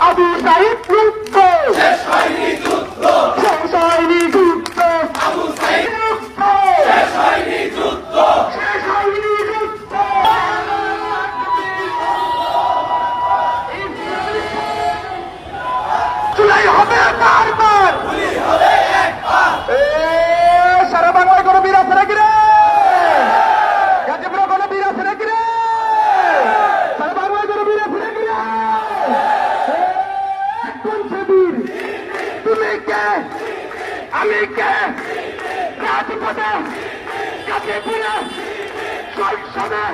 আবু সাইদ মুক্ত, শেষ হয়নি যুদ্ধ, আবু সাইদ মুক্ত, শেষ হয়নি যুদ্ধ। চুলাই হবে বারবার, সারা বাংলায় কোনো বীর আছে নাকি রে? গাজীপুরে কোনো বীর আছে নাকি রে? সারা বাংলায় কোনো বীর আছে নাকি রে? কোন সে বীর? তুমি কে? আমি কে? রাজপথে, গাজীপুরে, শৈশবে